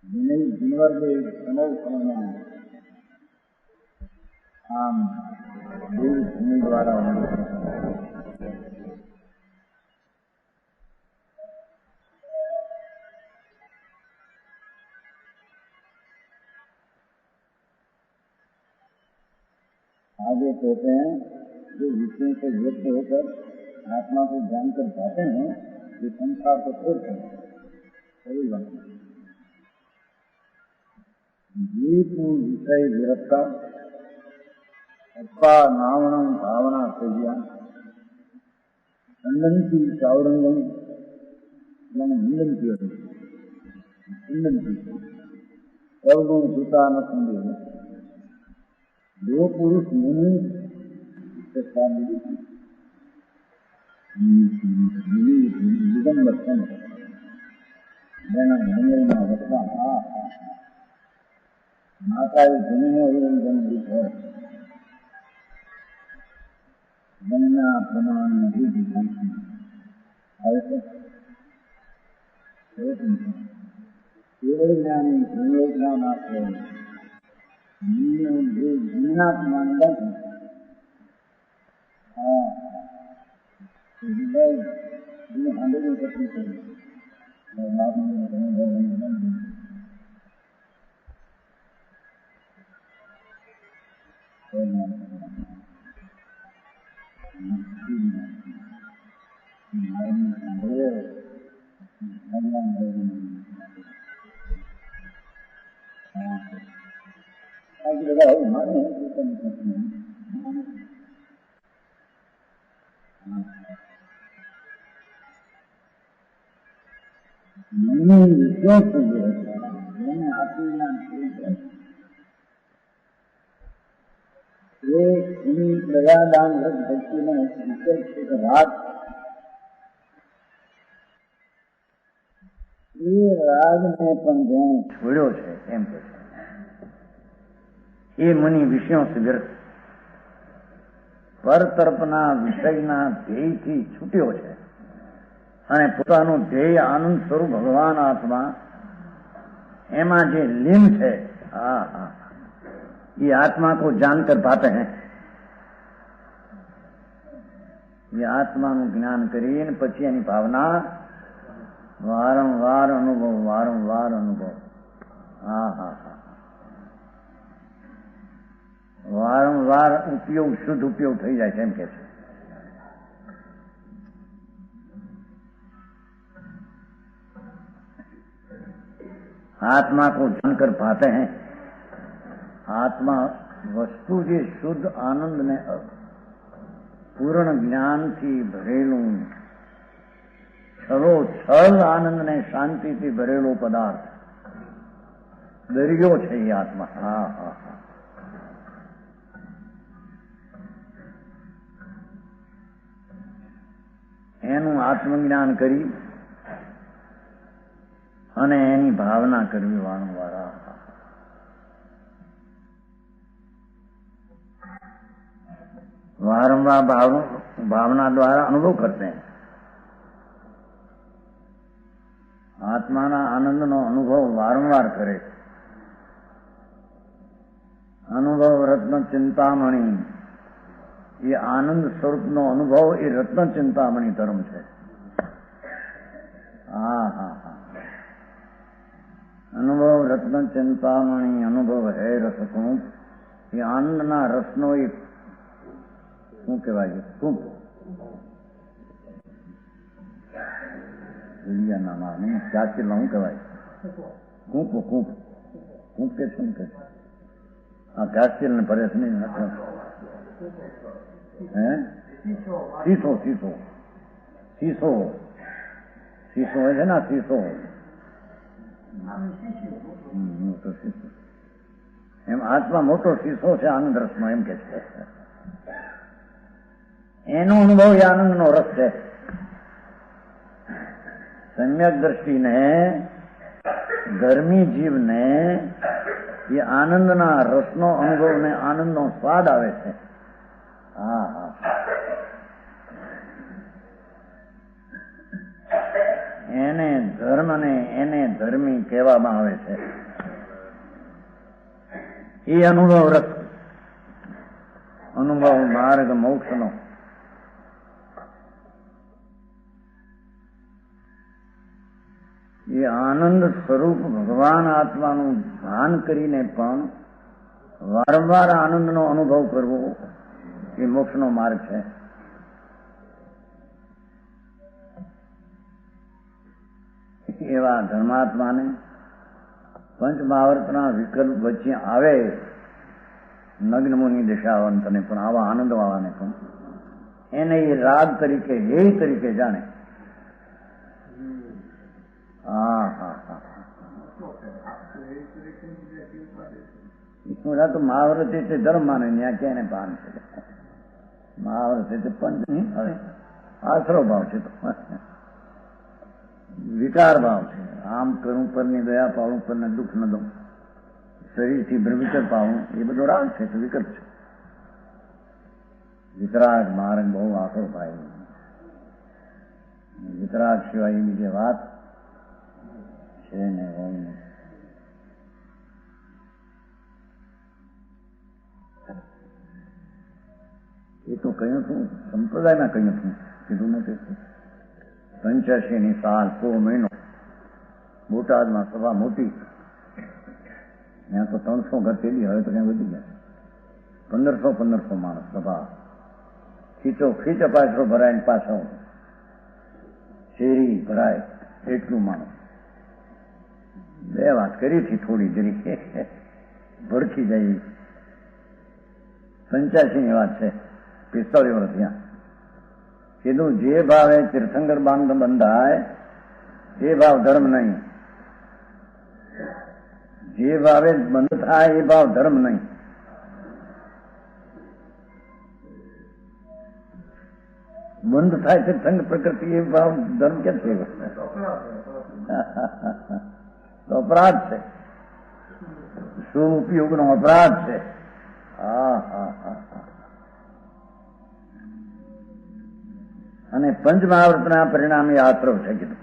જીનવર્ગે સમય સમયમાં આમ દેવ ભૂમિ દ્વારા आगे कहते हैं जो विषयों से व्यक्त होकर आत्मा को जानकर जाते हैं ये संसार को छोड़ते हैं. सही बात है. जीव विषय विरक्ता अप्पा नावणम भावना सेव्या खंडनती चावरंगम हिंदनती हिंदनती सर्वगुण सुता न संदेह. दो पुरुष मुनि दिगंबर संत જેના મંગલમાં વસવા. હા હા, માતાએ જન્મો એવું જન્મ હોય, જન્મના પ્રમાણે આવે છે. કેવળ જ્ઞાની સંયોજના ના હોય, જીવનાત્મા નથી. હા, આંદોલન કરતી કરી પ્રજાદાન વ્રત ભક્તિનો રાગ એ રાગને પણ જેને છોડ્યો છે એમ કે છે એ મુનિ વિષયો સે વ્યર્થ. પર તરફના વિષયના ધ્યેયથી છૂટ્યો છે અને પોતાનું ધ્યેય આનંદ સ્વરૂપ ભગવાન આત્મા એમાં જે લીન છે, ये आत्मा को जानकर पाते हैं. ये આત્માનું જ્ઞાન કરીને પછી એની ભાવના વારંવાર અનુભવ. વારંવાર ઉપયોગ, શુદ્ધ ઉપયોગ થઈ જાય છે એમ કે છે. आत्मा को जानकर पाते हैं. आत्मा वस्तु જે શુદ્ધ આનંદ ને પૂર્ણ જ્ઞાનથી ભરેલું, છલ આનંદ ને શાંતિથી ભરેલો પદાર્થ, દરિયો છે એ આત્મા. એનું આત્મજ્ઞાન કરી અને એની ભાવના કરવી વારંવાર. वारंवार भावना द्वारा अनुभव करते हैं. आत्माना आनंदનો અનુભવ વારંવાર કરે. અનુભવ રત્ન ચિંતામણી, એ આનંદ સ્વરૂપનો અનુભવ એ રત્ન ચિંતામણી ધર્મ છે. અનુભવ રત્ન ચિંતામણી, અનુભવ હે રસકૂપ. એ આનંદના રસનો એ શું કહેવાય છે? કૂપ. નામ નહીં, ક્યાં કેટલા શું કહેવાય? કૂપ. કૂપ કે શું કે? હા, ઘાસચીલ ને પરેશ નહીં. હે? શીશો હોય છે ને, શીશો. મોટો શીશો. એમ આત્મા મોટો શીશો છે આનંદ રસનો, એમ કે છે. એનો અનુભવ એ આનંદનો રસ છે. સમ્યક દ્રષ્ટિને, ધર્મી જીવને એ આનંદના રસનો અનુભવ ને આનંદનો સ્વાદ આવે છે. એને ધર્મ ને એને ધર્મી કહેવામાં આવે છે. એ અનુભવ રસ, અનુભવ માર્ગ મોક્ષનો. એ આનંદ સ્વરૂપ ભગવાન આત્માનું ભાન કરીને પણ વારંવાર આનંદનો અનુભવ કરવો એ મોક્ષનો માર્ગ છે. એવા ધર્માત્માને પંચમહાવર્તના વિકલ્પ વચ્ચે આવે, નગ્ન મુનિ દશાવંતને પણ, આવા આનંદવાળાને પણ, એને એ રાગ તરીકે, હેય તરીકે જાણે. તો મહાવ્રત એટલે ધર્મ માને, ત્યાં ક્યાં એને ભાન છે. મહાવ્રત એટલે પંચ નહીં, હવે આશરો ભાવ છે, વિકાર ભાવ છે. આમ કરું પરની દયા પાડું, પરને દુઃખ ન દઉં, શરીરથી ભ્રમિચર પાડું, એ બધો રાગ છે, તો વિકલ્પ છે. વિતરાગ માર્ગ બહુ આખો ભાઈ. વિતરાગ સિવાય એ બીજી વાત છે ને. એ તો કહ્યું છું, સંપ્રદાયમાં કહ્યું છું, કીધું નથી. 85ની સાલ, 100 મહિનો બોટાદમાં સભા મોટી, ત્યાં તો 300 ઘર તેડી, હવે તો ક્યાં વધી ગયા, 1500 માણસ સભા. ખીચો ખીચ પાછો ભરાય ને પાછો શેરી ભરાય, એટલું માણસ. બે વાત કરી હતી થોડી જરી ભડકી જાય. 85ની વાત છે, 45 વર્ષ ત્યાં. કીધું જે ભાવે તીર્થંકર બાંધ બંધાય એ ભાવ ધર્મ નહીં, જે ભાવે બંધ થાય એ ભાવ ધર્મ નહીં. બંધ થાય તીર્થંકર પ્રકૃતિ એ ભાવ ધર્મ કેમ છે? તો અપરાધ છે, શું ઉપયોગનો અપરાધ છે. અને પંચમહાવ્રતના પરિણામે આશ્રવ છે કીધું.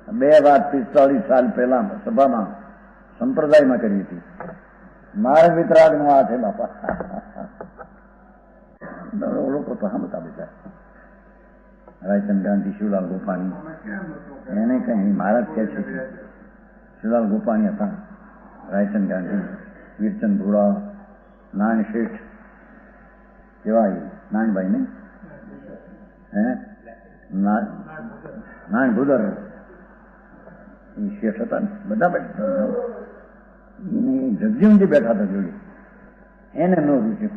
45 સાલ પહેલા સભામાં સંપ્રદાયમાં કરી હતી. માર્ગ વિતરાગ નો આ છે બાપા. લોકો તો હા બતા બેટા રાયચંદ ગાંધી, શિવલાલ ગોપાણી, એને કઈ મહારાજ કે છે. શિવલાલ ગોપાણી હતા, રાયચંદ ગાંધી, વીરચંદ ભોળા, નારાયણ શેઠ, કેવા નારાયણભાઈ ને નારાયણ ભુદર એ શેઠ હતા ને, બધા બેઠા જગજીવનજી બેઠા હતા જોડે. એને ન રૂચ્યું.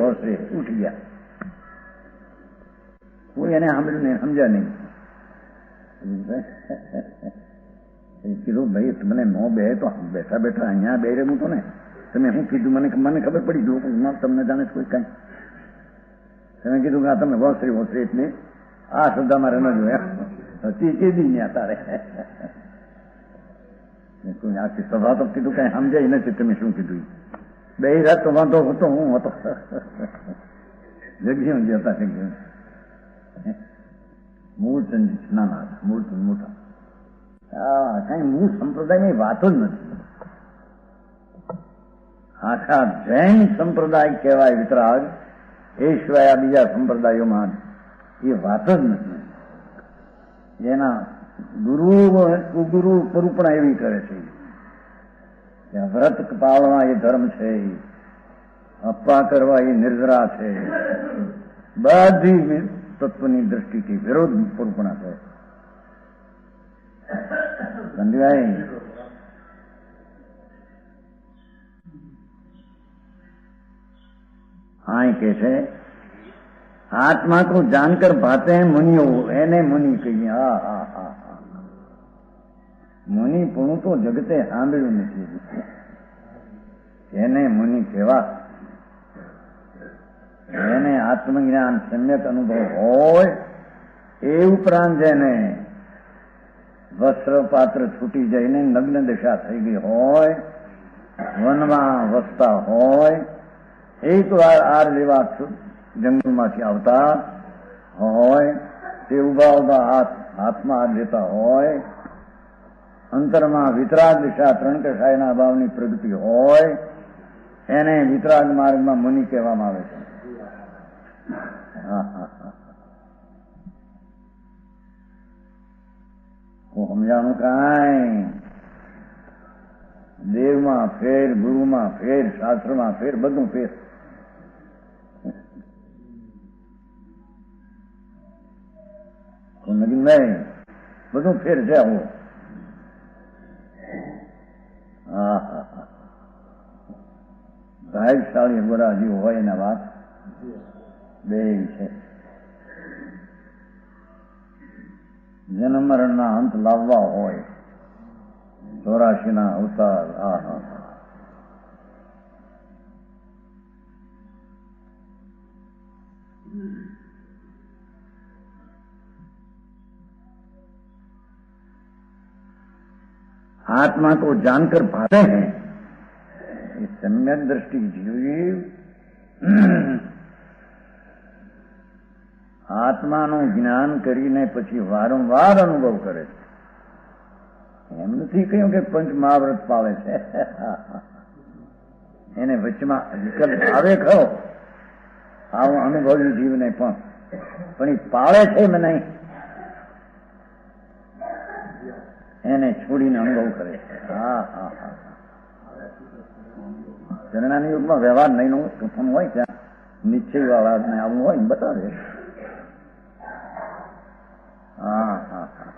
હોશે ઉઠી ગયા. કોઈ એને સાંભળ્યું નહીં, સમજ્યા નહીં. કીધું ભાઈ મને નો બે તો બેઠા બેઠા અહીંયા બે રહ્યું તો ને તમે શું કીધું મને ખબર પડી ગયું તમને જાણે કોઈ કઈ. તમે કીધું કે તમે વોસરી એટલે આ શબ્દ મારે ન જોયા કીધી ત્યાં તારે આખી સભા તો કીધું કઈ સમજાય નથી તમે શું કીધું. બે રાત તો વાંધો હતો, હું હતો જગજીવનજી હતા. જગજીવન મૂળચંદ નાના હતા, મૂળચંદ મોટા. કઈ મૂળ સંપ્રદાયની વાતો જ નથી. આખા જૈન સંપ્રદાય કહેવાય વિતરાગ, એ સિવાય આ બીજા સંપ્રદાયોમાં એ વાત જ નથી. જેના ગુરુ પરુપણા એવી કરે છે કે વ્રત પાળવા એ ધર્મ છે, અપ્પા કરવા એ નિર્જરા છે, બધી તત્વની દ્રષ્ટિથી વિરોધ પરુપણા છે. સમજાય? હા કે છે આત્મા को जानकर भाते हैं मुनियो, એને મુનિ કહીએ. હા હા હા હા મુનિ પણ તો જગતે સાંભળ્યું નથી. એને મુનિ કહેવા. એને આત્મજ્ઞાન સમ્યક અનુભવ હોય એ ઉપરાંત જેને વસ્ત્ર પાત્ર છૂટી જઈને નગ્ન દશા થઈ ગઈ હોય, વનમાં વસતા હોય, એ તો આર જેવા જંગલમાંથી આવતા હોય, તે ઉભા ઉભા હાથમાં લેતા હોય, અંતરમાં વિતરાગ દિશા ત્રણ કષાયના ભાવની પ્રગતિ હોય, એને વિતરાગ માર્ગમાં મુનિ કહેવામાં આવે છે. હું સમજાણું કાંઈ દેવમાં ફેર, ગુરુમાં ફેર, શાસ્ત્રમાં ફેર, બધું ફેર. નહીં બધું ફેર છે. આવું ભાગશાળી ગોરા જીવ હોય એના વાત બે છે. જન્મ મરણના અંત લાવવા હોય, 84 અવતાર. आत्मा को जानकर पाते हैं, ये सम्यक दृष्टि जीव આત્માનું જ્ઞાન કરીને પછી વારંવાર અનુભવ કરે છે. એમ નથી કહ્યું કે પંચ મહાવ્રત પાળે છે. એને વચમાં વિકલ્પ આવે ખરો આવો અનુભવી જીવને પણ એ પાળે છે એમ નહીં, એને છોડીને અનુભવ કરે છે. હા હા હા ચરણાની યુગમાં વ્યવહાર નહીં નું પ્રથમ હોય ત્યાં નિશ્ચય વાળા આવું હોય બતાવે. હા હા હા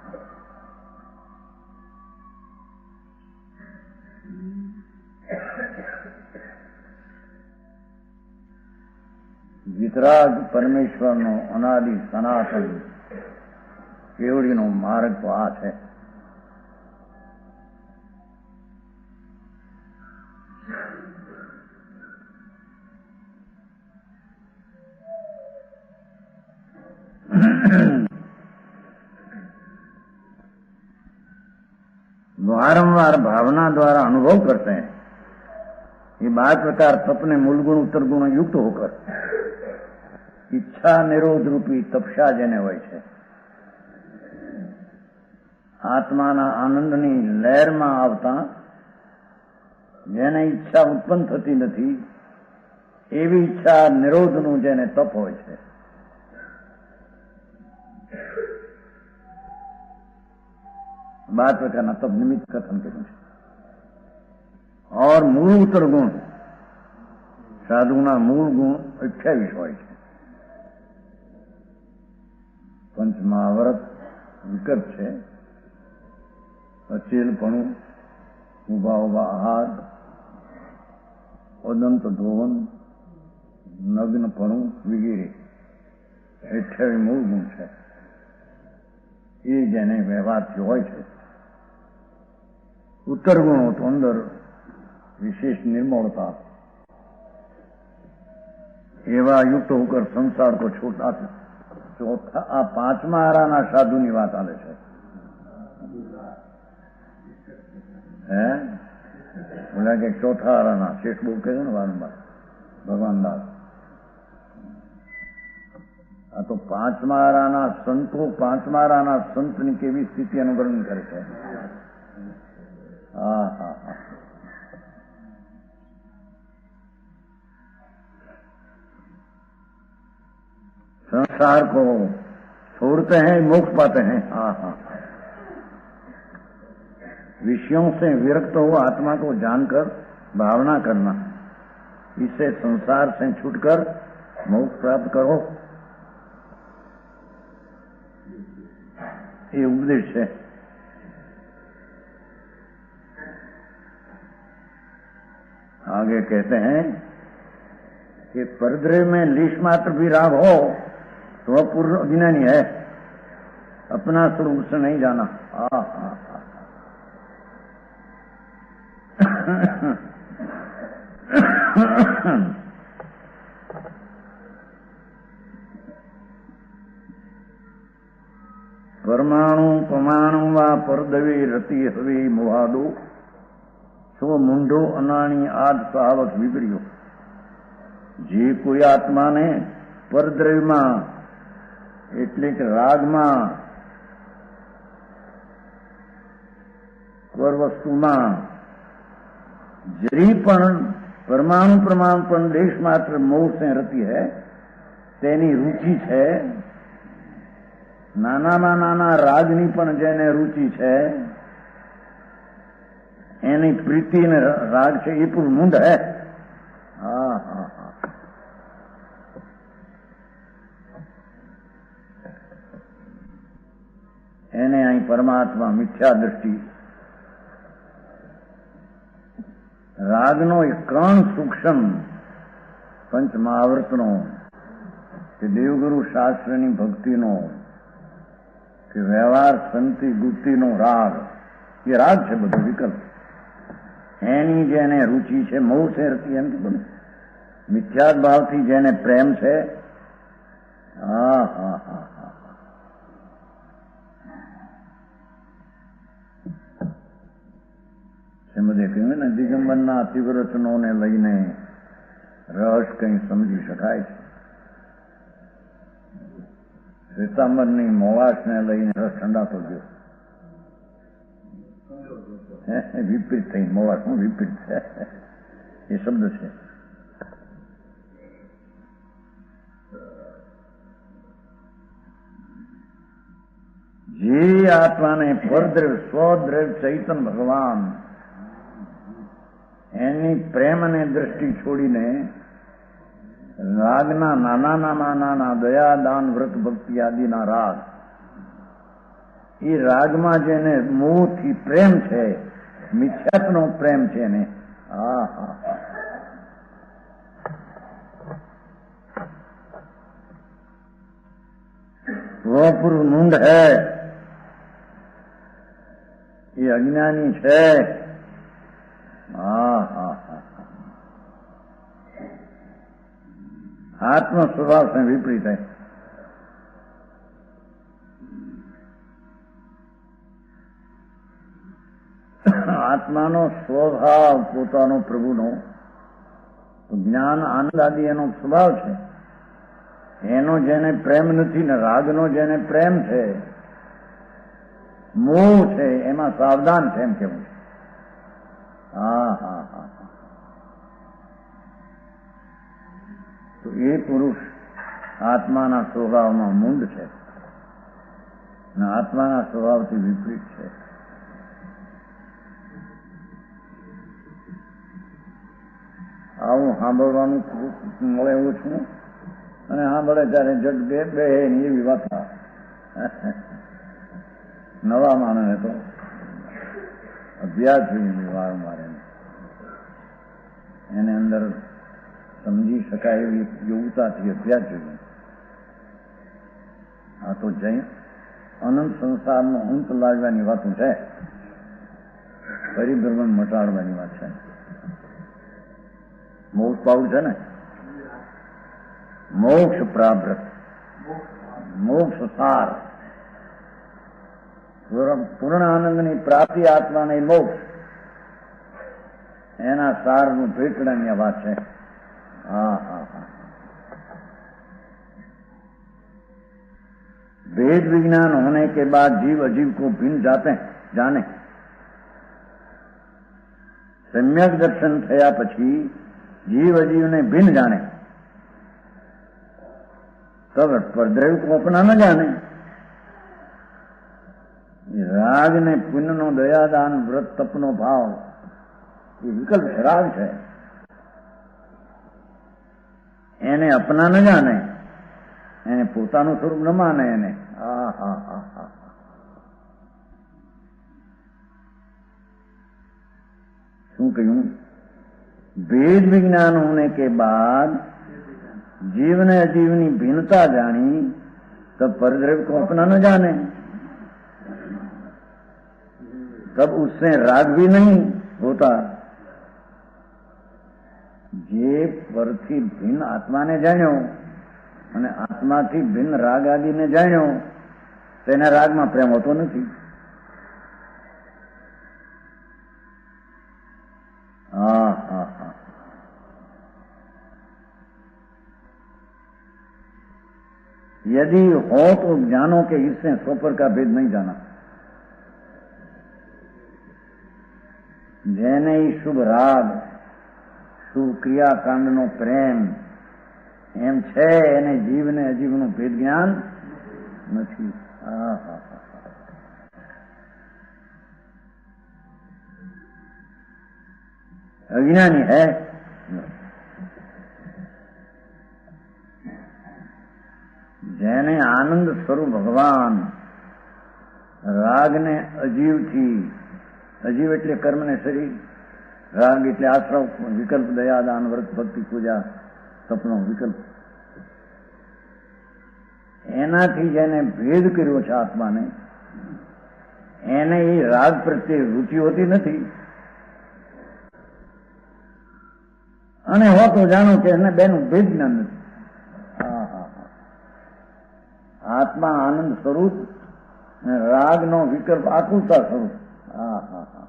વિતરાગ પરમેશ્વરનો અનાદિ સનાતન કેવડીનો માર્ગ તો આ છે. वारंवार भावना द्वारा अनुभव करते हैं. ये 12 प्रकार तपने मूल गुण उत्तर गुण युक्त होकर ઈચ્છા નિરોધ રૂપી તપસ્યા જેને હોય છે, આત્માના આનંદની લહેરમાં આવતા જેને ઈચ્છા ઉત્પન્ન થતી નથી એવી ઈચ્છા નિરોધનું જેને તપ હોય છે, बात प्रकार तब निमित्त कथन करूं छे। और मूल उत्तर गुण साधुना मूल गुण 28 હોય છે। પંચમહાવ્રત વિકલ્પ છે, અચેલપણું, ઉભા ઉભા આહાર, અદંત ધોવન, નગ્નપણું વગેરે 28 મૂળ ગુણ છે। એ જેને વ્યવહારથી હોય છે। उत्तर गुणों तो अंदर विशेष निर्मलता एवं युक्त होकर संसार को छोटा चौथा आ पांचमा आराना साधु की बात आले छे। बोला कि चौथा आराना शेष बोल के बारंबार भगवान दास आ तो पांचमा आराना संतो पांचमा आराना संत की केवी स्थिति अनुवर्णन करे छे। संसार को छोड़ते हैं, मोक्ष पाते हैं। विषयों से विरक्त हो आत्मा को जानकर भावना करना, इससे संसार से छूटकर मोक्ष प्राप्त करो, ये उपदेश है। आगे कहते हैं कि परद्रव्य में लीश मात्र भी राग हो तो वह पूर्ण अज्ञानी है, अपना स्वरूप से नहीं जाना। परमाणु परमाणु वा परदवी रति हवी मुहादो तो मुंडो अनाणी आद सावक विगड़ियो। जे कोई आत्मा ने परद्रव्य में एटले के राग में पर वस्तु में जरी पण परमाणु प्रमाण पण देश मात्र मोह से रती है, तेनी रुचि है। नाना में नाना रागनी पण जेने रुचि है, एनी प्रीति ने राग છે એ પણ મૂંડ હે। એને અહીં પરમાત્મા મિથ્યા દૃષ્ટિ રાગનો એક કણ સૂક્ષ્મ પંચમહાવ્રતનો કે દેવગુરુ શાસ્ત્રની ભક્તિનો કે વ્યવહાર સંતિ ગુપ્તિનો રાગ, એ રાગ છે બધો વિકલ્પ। એની જેને रुचि છે મોહ से રતી એમ તો મિથ્યાત ભાવથી જેને પ્રેમ છે। સમજે કહ્યું ને દિગંબરના અતિવ્રતનોને લઈને રસ કંઈ સમજી શકાય છે, શ્વેતાંબરની મોવાસને લઈને રસ ઠંડાતો ગયો। विपरीत थी मोवास में विपरीत है ये शब्द से। जे आत्मा ने परद्रव्य स्वद्रव्य चैतन भगवान एनी प्रेम ने दृष्टि छोड़ीने रागना नाना नामा नाना दया दान व्रत भक्ति आदि ना राग, ये राग में जेने मोह थी प्रेम है, मिथ्यात्वनो प्रेम છે ને। वो पुरुष मूंड है, ये अज्ञानी है। आत्म स्वभाव से विपरीत है। आत्मानो स्वभाव पोतानो प्रभुनो ज्ञान आनंद आदि एनो स्वभाव है। એનો જેને પ્રેમ નથી ને રાગનો જેને પ્રેમ છે, મોહ છે, એમાં સાવધાન છે એમ કેવું. હા હા હા. તો એ પુરુષ આત્માના સ્વભાવમાં મૂંડ છે અને આત્માના સ્વભાવથી વિપરીત છે. આવું સાંભળવાનું મળે એવું છું અને સાંભળે ત્યારે જગ બે એવી વાત નવા માણસને તો અભ્યાસ જોઈએ વારંવાર એને અંદર સમજી શકાય એવી યોગ્યતાથી અભ્યાસ જોઈએ. આ તો જૈન અનંત સંસારનો અંત લાવવાની વાતો છે, પરિભ્રમણ મટાડવાની વાત છે. મોક્ષ પાવું છે ને, મોક્ષ પ્રાપ્ત, મોક્ષ સાર, પૂર્ણ આનંદની પ્રાપ્તિ આત્માને મોક્ષ, એના સારનું ભેટવાની વાત છે. હા હા હા. वेद विज्ञान होने के बाद जीव अजीव को भिन्न जाने सम्यक दर्शन थया પછી जीव अजीव ने भिन्न जाने तब परद्रव्य को अपना न जाने. राग ने पुण्य नो दयादान व्रत तपनो भाव ये विकल्प राग है, એને અપના ન જાણે, એને પોતાનું સ્વરૂપ ન માને. એને શું કહ્યું? भेद विज्ञान होने के बाद जीव ने अजीव की भिन्नता जानी तब परद्रव्य को अपना न जाने, तब उससे राग भी नहीं होता. જે પરથી ભિન્ન આત્માને જાણ્યો અને આત્માથી ભિન્ન રાગ આદિને જાણ્યો તેને રાગમાં પ્રેમ હોતો નથી. હા હા હા. यदि हो तो ज्ञानो के इससे स्वपर का भेद नहीं जाना. જેને શુભ રાગ શુભ ક્રિયાકાંડનો પ્રેમ એમ છે એને જીવને અજીવનું ભેદ જ્ઞાન નથી. અજ્ઞાની હૈ. જેને આનંદ સ્વરૂપ ભગવાન રાગને અજીવથી, અજીવ એટલે કર્મ ને શરીર, રાગ એટલે આશ્રવ, વિકલ્પ, દયાદાન, વ્રત, ભક્તિ, પૂજા, તપનો વિકલ્પ, એનાથી જેને ભેદ કર્યો છે આત્માને, એને એ રાગ પ્રત્યે રુચિ હોતી નથી. અને હો તો જાણો કે એને બેનું ભેદ જ્ઞાન નથી. આત્મા આનંદ સ્વરૂપ, રાગનો વિકલ્પ આકુલતા સ્વરૂપ. હા હા હા.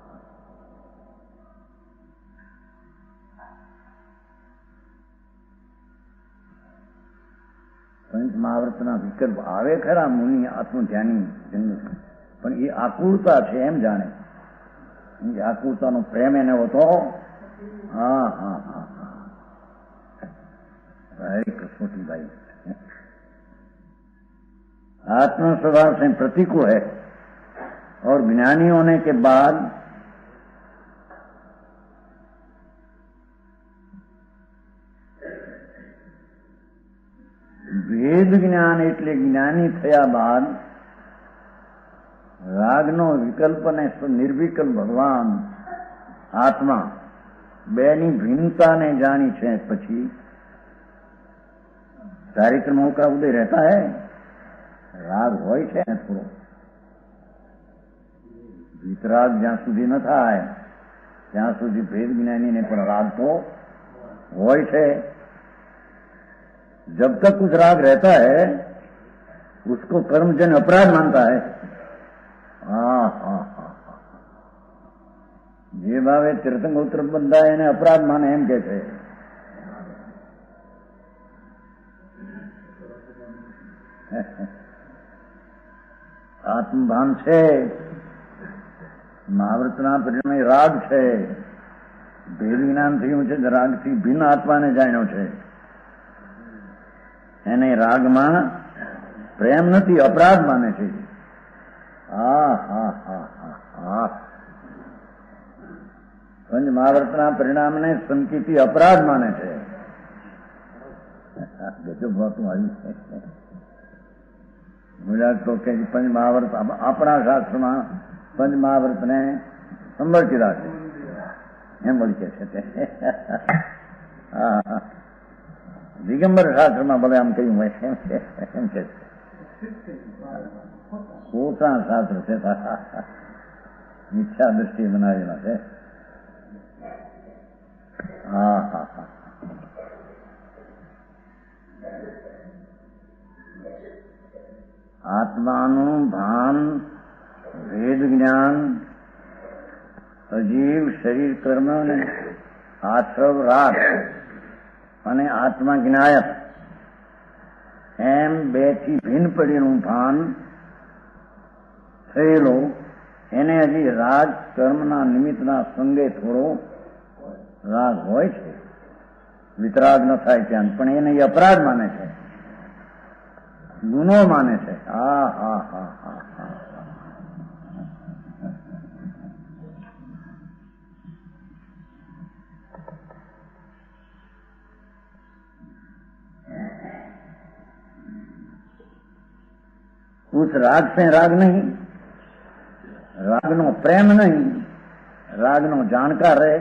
પંચ મહાવ્રતના વિકલ્પ આવે ખરા મુનિ આત્મધ્યાની જન્મ, પણ એ આકુળતા છે એમ જાણે. આકુળતાનો પ્રેમ એને હોતો. હા હા હા હા. હરે કૃષ્ણભાઈ, आत्मा स्वभाव से प्रतीक है और ज्ञानी होने के बाद भेद ज्ञान એટલે જ્ઞાની થયા બાદ રાગનો વિકલ્પ અને નિર્વિકલ્પ ભગવાન આત્મા બેની ભિન્નતાને જાણી છે પછી ચારિત્રમાં का उदय रहता है. રાગ હોય છે ને થોડો, વિતરાગ જ્યાં સુધી ન થાય ત્યાં સુધી ભેદ જ્ઞાનીને પણ રાગ તો હોય છે. जब तक कुछ राग रहता है उसको कर्मजन अपराध मानता है. हाँ हाँ हाँ. જે ભાવે તીર્થંગોત્ર બંધાય એને અપરાધ માને એમ કે છે. આત્મભાન છે, મહાવ્રતના પરિણામે રાગ છે. ભેદ જ્ઞાન થયું છે, રાગથી ભિન્ન આત્માને જાણ્યો છે. એને રાગમાં પ્રેમ નથી, અપરાધ માને છે. પંચ મહાવ્રતના પરિણામને સંકિતિ અપરાધ માને છે. ગજબ વાતું આવી છે. ગુજરાત તો કે પંચ મહાવ્રત આપણા શાસ્ત્રમાં પંચ મહાવ્રતને સંભાળ કીધા છે એમ વળી કે છે. દિગંબર શાસ્ત્રમાં ભલે આમ કહ્યું હોય એમ કે છે. ખોટા શાસ્ત્ર છે, મિથ્યા દ્રષ્ટિએ બનાવેલા છે. આત્માનું ભાન, ભેદ જ્ઞાન, અજીવ શરીર કર્મ ને આશ્રવ રાગ અને આત્મા જ્ઞાયક એમ બે થી ભિન્ન પડીનું ભાન થયેલો એને હજી રાગ કર્મના નિમિત્તના સંગે થોડો રાગ હોય છે, વિતરાગ ન થાય ત્યાં, પણ એને અપરાધ માને છે, ગુનો માને છે. उस राग से राग नहीं, राग नो प्रेम नहीं, राग नो जानकार है.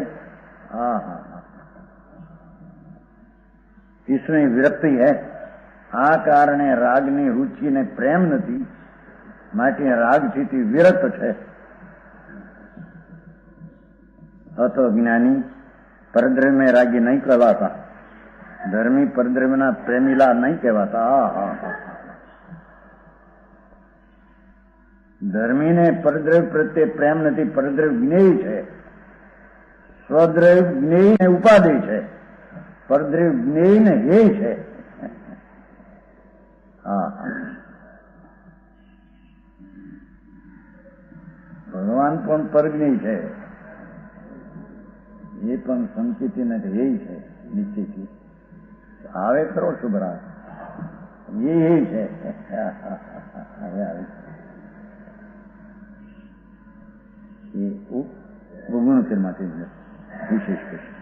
इसमें विरक्ति है. આ કારણે રાગની રુચિને પ્રેમ નથી, માટે રાગથી વિરક્ત છે. અતો જ્ઞાની પરદ્રવ્ય રાગી નહીં કહેવાતા, ધર્મી પરદ્રવ્યના પ્રેમીલા નહીં કહેવાતા. ધર્મીને પરદ્રવ્ય પ્રત્યે પ્રેમ નથી, પરદ્રવ્ય જ્ઞેય છે. સ્વદ્રવ્ય જ્ઞેય ને ઉપાદેય છે, પરદ્રવ્ય જ્ઞેય ને હેય છે. ભગવાન પણ પરજ્ઞેય છે, એ પણ સંકિતિ ને હેય છે. નિશ્ચયથી આવે ખરો શુભરા, એ હેય છે. એ ગુણ ફિરમાંથી વિશેષ કશું